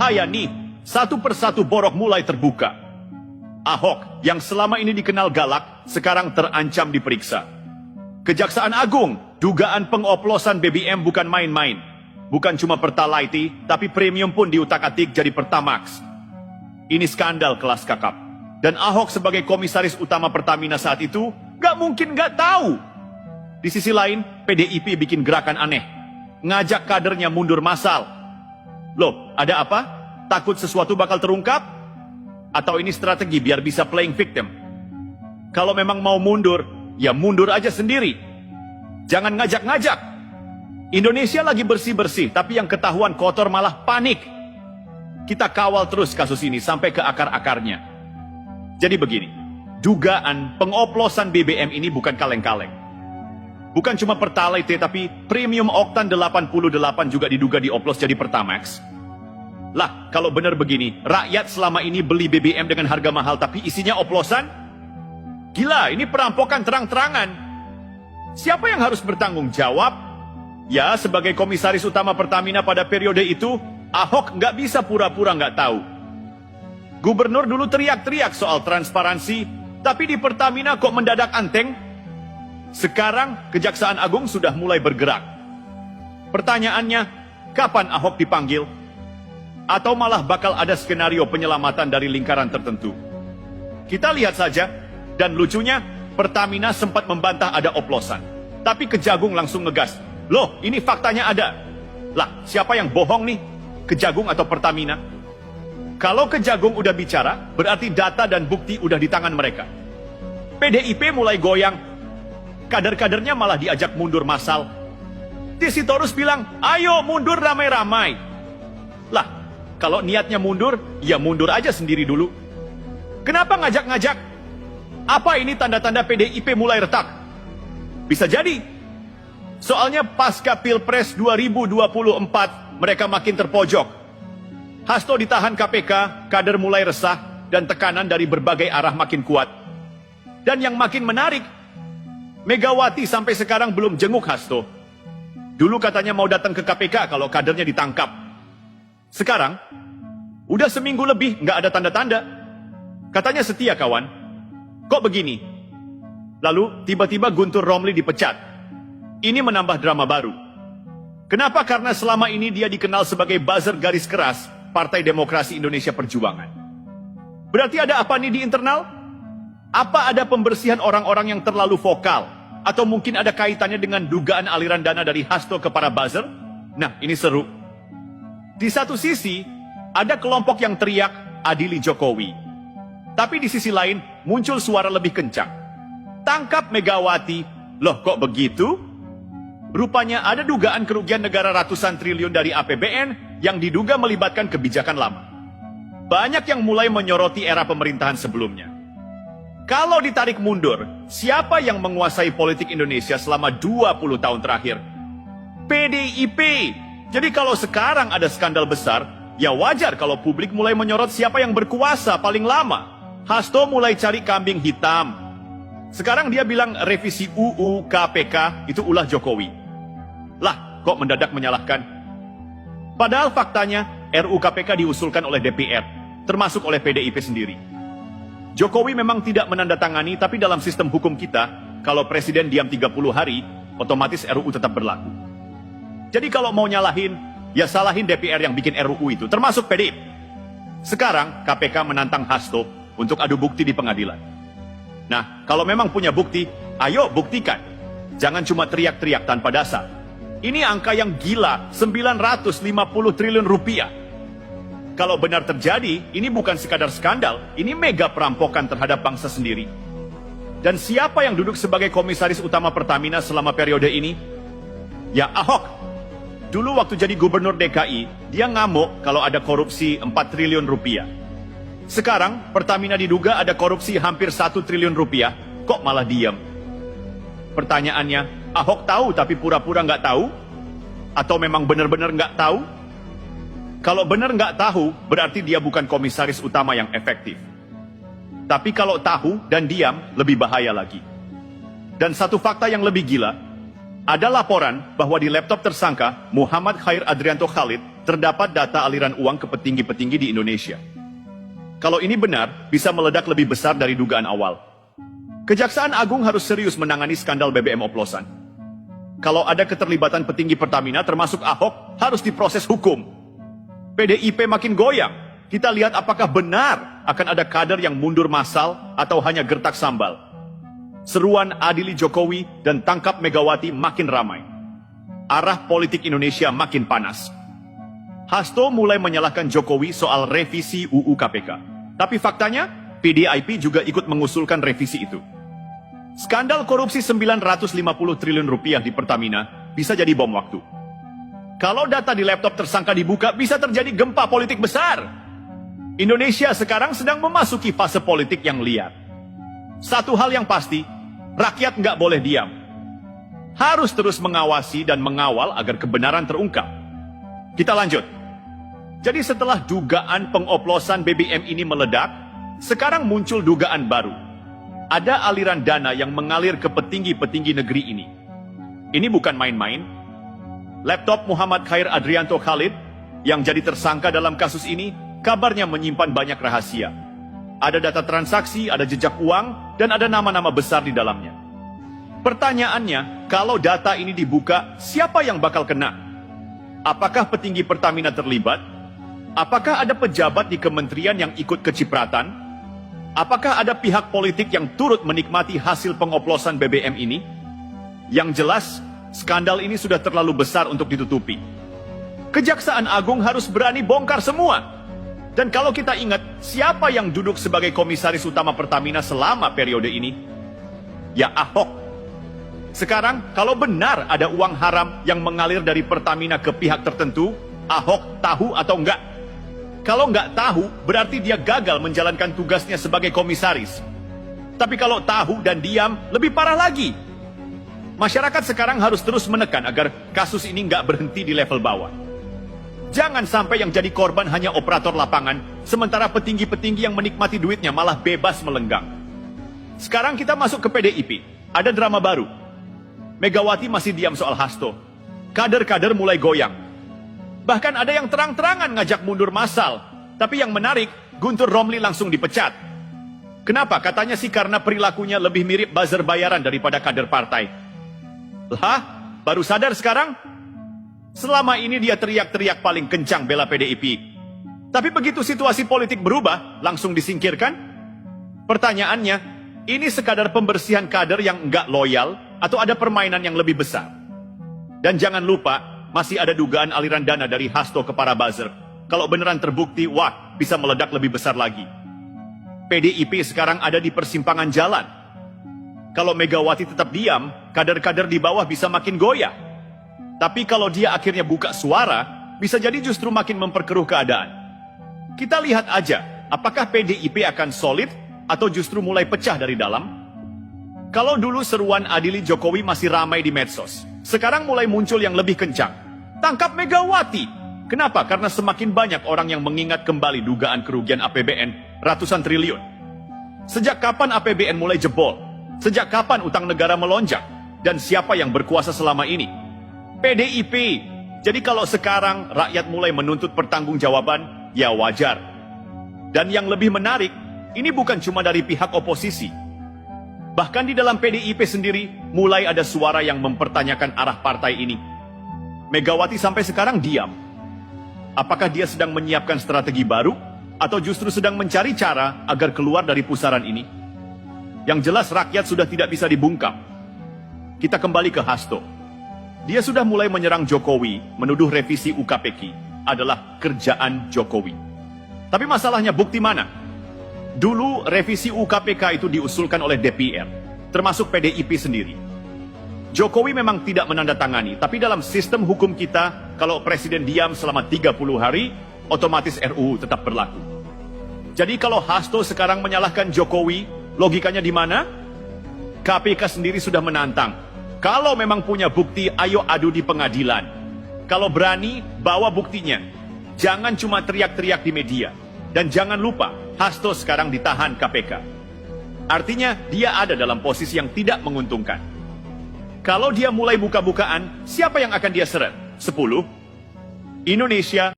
bahaya nih. Satu persatu borok mulai terbuka. Ahok yang selama ini dikenal galak, sekarang terancam diperiksa. Kejaksaan Agung, dugaan pengoplosan BBM bukan main-main. Bukan cuma Pertalite, tapi premium pun diutak-atik jadi Pertamax. Ini skandal kelas kakap. Dan Ahok sebagai komisaris utama Pertamina saat itu, gak mungkin gak tahu. Di sisi lain, PDIP bikin gerakan aneh. Ngajak kadernya mundur massal. Loh, ada apa? Takut sesuatu bakal terungkap? Atau ini strategi biar bisa playing victim? Kalau memang mau mundur, ya mundur aja sendiri. Jangan ngajak-ngajak. Indonesia lagi bersih-bersih, tapi yang ketahuan kotor malah panik. Kita kawal terus kasus ini sampai ke akar-akarnya. Jadi begini, dugaan pengoplosan BBM ini bukan kaleng-kaleng. Bukan cuma Pertalite, tapi premium oktan 88 juga diduga dioplos jadi Pertamax. Lah, kalau benar begini, rakyat selama ini beli BBM dengan harga mahal tapi isinya oplosan? Gila, ini perampokan terang-terangan. Siapa yang harus bertanggung jawab? Ya, sebagai komisaris utama Pertamina pada periode itu, Ahok nggak bisa pura-pura nggak tahu. Gubernur dulu teriak-teriak soal transparansi, tapi di Pertamina kok mendadak anteng? Sekarang, Kejaksaan Agung sudah mulai bergerak. Pertanyaannya, kapan Ahok dipanggil? Atau malah bakal ada skenario penyelamatan dari lingkaran tertentu? Kita lihat saja, dan lucunya, Pertamina sempat membantah ada oplosan. Tapi Kejagung langsung ngegas. Loh, ini faktanya ada. Lah, siapa yang bohong nih? Kejagung atau Pertamina? Kalau Kejagung udah bicara, berarti data dan bukti udah di tangan mereka. PDIP mulai goyang. Kader-kadernya malah diajak mundur massal. Sitorus bilang, ayo mundur ramai-ramai. Lah, kalau niatnya mundur, ya mundur aja sendiri dulu. Kenapa ngajak-ngajak? Apa ini tanda-tanda PDIP mulai retak? Bisa jadi. Soalnya pasca Pilpres 2024, mereka makin terpojok. Hasto ditahan KPK, kader mulai resah, dan tekanan dari berbagai arah makin kuat. Dan yang makin menarik, Megawati sampai sekarang belum jenguk Hasto. Dulu katanya mau datang ke KPK kalau kadernya ditangkap. Sekarang, udah seminggu lebih nggak ada tanda-tanda. Katanya setia kawan. Kok begini? Lalu tiba-tiba Guntur Romli dipecat. Ini menambah drama baru. Kenapa? Karena selama ini dia dikenal sebagai buzzer garis keras Partai Demokrasi Indonesia Perjuangan. Berarti ada apa nih di internal? Apa ada pembersihan orang-orang yang terlalu vokal? Atau mungkin ada kaitannya dengan dugaan aliran dana dari Hasto ke para buzzer? Nah, ini seru. Di satu sisi, ada kelompok yang teriak adili Jokowi. Tapi di sisi lain, muncul suara lebih kencang. Tangkap Megawati. Loh, kok begitu? Rupanya ada dugaan kerugian negara ratusan triliun dari APBN yang diduga melibatkan kebijakan lama. Banyak yang mulai menyoroti era pemerintahan sebelumnya. Kalau ditarik mundur, siapa yang menguasai politik Indonesia selama 20 tahun terakhir? PDIP. Jadi kalau sekarang ada skandal besar, ya wajar kalau publik mulai menyorot siapa yang berkuasa paling lama. Hasto mulai cari kambing hitam. Sekarang dia bilang revisi UU KPK itu ulah Jokowi. Lah, kok mendadak menyalahkan? Padahal faktanya RUU KPK diusulkan oleh DPR, termasuk oleh PDIP sendiri. Jokowi memang tidak menandatangani, tapi dalam sistem hukum kita, kalau presiden diam 30 hari, otomatis RUU tetap berlaku. Jadi kalau mau nyalahin, ya salahin DPR yang bikin RUU itu, termasuk PDIP. Sekarang KPK menantang Hasto untuk adu bukti di pengadilan. Nah, kalau memang punya bukti, ayo buktikan. Jangan cuma teriak-teriak tanpa dasar. Ini angka yang gila, 950 triliun rupiah. Kalau benar terjadi, ini bukan sekadar skandal, ini mega perampokan terhadap bangsa sendiri. Dan siapa yang duduk sebagai komisaris utama Pertamina selama periode ini? Ya Ahok. Dulu waktu jadi gubernur DKI, dia ngamuk kalau ada korupsi 4 triliun rupiah. Sekarang, Pertamina diduga ada korupsi hampir 1 triliun rupiah, kok malah diam? Pertanyaannya, Ahok tahu tapi pura-pura nggak tahu? Atau memang benar-benar nggak tahu? Kalau benar nggak tahu, berarti dia bukan komisaris utama yang efektif. Tapi kalau tahu dan diam, lebih bahaya lagi. Dan satu fakta yang lebih gila, ada laporan bahwa di laptop tersangka Muhammad Khair Adrianto Khalid terdapat data aliran uang ke petinggi-petinggi di Indonesia. Kalau ini benar, bisa meledak lebih besar dari dugaan awal. Kejaksaan Agung harus serius menangani skandal BBM oplosan. Kalau ada keterlibatan petinggi Pertamina termasuk Ahok, harus diproses hukum. PDIP makin goyang. Kita lihat apakah benar akan ada kader yang mundur massal atau hanya gertak sambal. Seruan adili Jokowi dan tangkap Megawati makin ramai. Arah politik Indonesia makin panas. Hasto mulai menyalahkan Jokowi soal revisi UU KPK. Tapi faktanya, PDIP juga ikut mengusulkan revisi itu. Skandal korupsi 950 triliun rupiah di Pertamina bisa jadi bom waktu. Kalau data di laptop tersangka dibuka, bisa terjadi gempa politik besar. Indonesia sekarang sedang memasuki fase politik yang liar. Satu hal yang pasti, rakyat nggak boleh diam. Harus terus mengawasi dan mengawal agar kebenaran terungkap. Kita lanjut. Jadi setelah dugaan pengoplosan BBM ini meledak, sekarang muncul dugaan baru. Ada aliran dana yang mengalir ke petinggi-petinggi negeri ini. Ini bukan main-main. Laptop Muhammad Khair Adrianto Khalid yang jadi tersangka dalam kasus ini, kabarnya menyimpan banyak rahasia. Ada data transaksi, ada jejak uang, dan ada nama-nama besar di dalamnya. Pertanyaannya, kalau data ini dibuka, siapa yang bakal kena? Apakah petinggi Pertamina terlibat? Apakah ada pejabat di kementerian yang ikut kecipratan? Apakah ada pihak politik yang turut menikmati hasil pengoplosan BBM ini? Yang jelas, skandal ini sudah terlalu besar untuk ditutupi. Kejaksaan Agung harus berani bongkar semua. Dan kalau kita ingat, siapa yang duduk sebagai komisaris utama Pertamina selama periode ini? Ya Ahok. Sekarang, kalau benar ada uang haram yang mengalir dari Pertamina ke pihak tertentu, Ahok tahu atau enggak? Kalau nggak tahu, berarti dia gagal menjalankan tugasnya sebagai komisaris. Tapi kalau tahu dan diam, lebih parah lagi. Masyarakat sekarang harus terus menekan agar kasus ini nggak berhenti di level bawah. Jangan sampai yang jadi korban hanya operator lapangan, sementara petinggi-petinggi yang menikmati duitnya malah bebas melenggang. Sekarang kita masuk ke PDIP. Ada drama baru. Megawati masih diam soal Hasto. Kader-kader mulai goyang. Bahkan ada yang terang-terangan ngajak mundur massal. Tapi yang menarik, Guntur Romli langsung dipecat. Kenapa? Katanya sih karena perilakunya lebih mirip buzzer bayaran daripada kader partai. Lah, baru sadar sekarang? Selama ini dia teriak-teriak paling kencang bela PDIP. Tapi begitu situasi politik berubah, langsung disingkirkan? Pertanyaannya, ini sekadar pembersihan kader yang nggak loyal atau ada permainan yang lebih besar? Dan jangan lupa, masih ada dugaan aliran dana dari Hasto ke para buzzer. Kalau beneran terbukti, wah, bisa meledak lebih besar lagi. PDIP sekarang ada di persimpangan jalan. Kalau Megawati tetap diam, kader-kader di bawah bisa makin goyah. Tapi kalau dia akhirnya buka suara, bisa jadi justru makin memperkeruh keadaan. Kita lihat aja, apakah PDIP akan solid atau justru mulai pecah dari dalam? Kalau dulu seruan adili Jokowi masih ramai di medsos, sekarang mulai muncul yang lebih kencang. Tangkap Megawati. Kenapa? Karena semakin banyak orang yang mengingat kembali dugaan kerugian APBN ratusan triliun. Sejak kapan APBN mulai jebol? Sejak kapan utang negara melonjak? Dan siapa yang berkuasa selama ini? PDIP. Jadi kalau sekarang rakyat mulai menuntut pertanggungjawaban, ya wajar. Dan yang lebih menarik, ini bukan cuma dari pihak oposisi. Bahkan di dalam PDIP sendiri, mulai ada suara yang mempertanyakan arah partai ini. Megawati sampai sekarang diam. Apakah dia sedang menyiapkan strategi baru? Atau justru sedang mencari cara agar keluar dari pusaran ini? Yang jelas rakyat sudah tidak bisa dibungkam. Kita kembali ke Hasto. Dia sudah mulai menyerang Jokowi, menuduh revisi UKPK adalah kerjaan Jokowi. Tapi masalahnya bukti mana? Dulu revisi UKPK itu diusulkan oleh DPR, termasuk PDIP sendiri. Jokowi memang tidak menandatangani, tapi dalam sistem hukum kita, kalau presiden diam selama 30 hari, otomatis RUU tetap berlaku. Jadi kalau Hasto sekarang menyalahkan Jokowi, logikanya di mana? KPK sendiri sudah menantang. Kalau memang punya bukti, ayo adu di pengadilan. Kalau berani, bawa buktinya. Jangan cuma teriak-teriak di media. Dan jangan lupa, Hasto sekarang ditahan KPK. Artinya, dia ada dalam posisi yang tidak menguntungkan. Kalau dia mulai buka-bukaan, siapa yang akan dia seret? 10? Indonesia